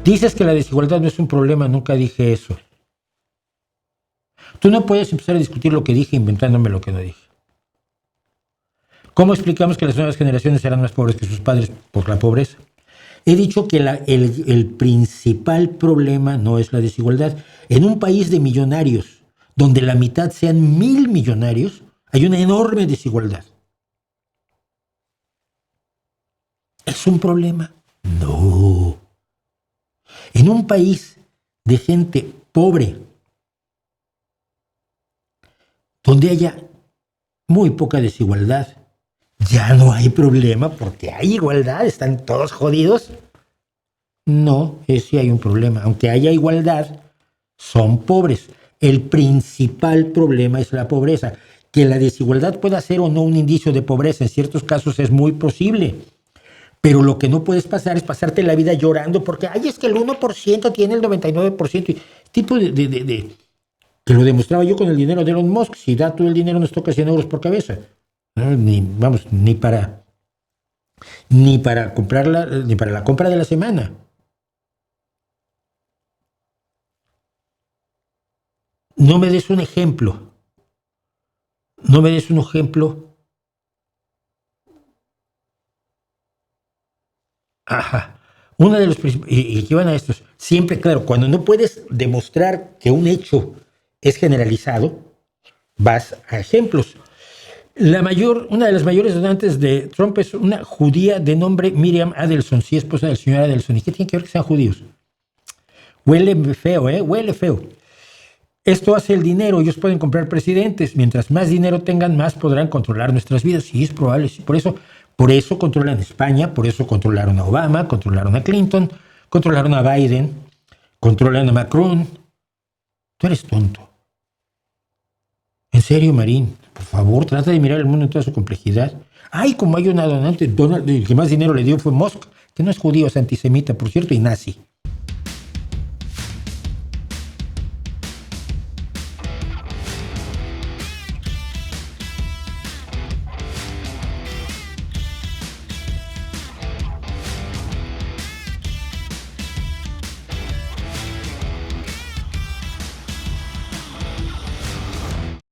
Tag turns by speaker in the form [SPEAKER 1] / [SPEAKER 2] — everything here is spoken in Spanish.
[SPEAKER 1] Dices que la desigualdad no es un problema, nunca dije eso. Tú no puedes empezar a discutir lo que dije inventándome lo que no dije. ¿Cómo explicamos que las nuevas generaciones serán más pobres que sus padres por la pobreza? He dicho que el principal problema no es la desigualdad. En un país de millonarios, donde la mitad sean 1,000 millonarios, hay una enorme desigualdad. ¿Es un problema? No. En un país de gente pobre, donde haya muy poca desigualdad, ya no hay problema porque hay igualdad, están todos jodidos. No, sí hay un problema. Aunque haya igualdad, son pobres. El principal problema es la pobreza. Que la desigualdad pueda ser o no un indicio de pobreza, en ciertos casos es muy posible. Pero lo que no puedes pasar es pasarte la vida llorando porque, ay, es que el 1% tiene el 99%. Tipo que lo demostraba yo con el dinero de Elon Musk. Si da todo el dinero nos toca 100 euros por cabeza. ¿No? Ni para comprarla, ni para la compra de la semana. No me des un ejemplo. No me des un ejemplo. Ajá. Uno de los y que van a estos. Siempre, claro, cuando no puedes demostrar que un hecho es generalizado, vas a ejemplos. Una de las mayores donantes de Trump es una judía de nombre Miriam Adelson, sí, esposa del señor Adelson. ¿Y qué tiene que ver que sean judíos? Huele feo, huele feo. Esto hace el dinero, ellos pueden comprar presidentes. Mientras más dinero tengan, más podrán controlar nuestras vidas. Sí, es probable. Sí. Por eso controlan España, por eso controlaron a Obama, controlaron a Clinton, controlaron a Biden, controlan a Macron. Tú eres tonto. En serio, Marín, por favor, trata de mirar el mundo en toda su complejidad. Ay, como hay una donante, el que más dinero le dio fue Musk, que no es judío, es antisemita, por cierto, y nazi.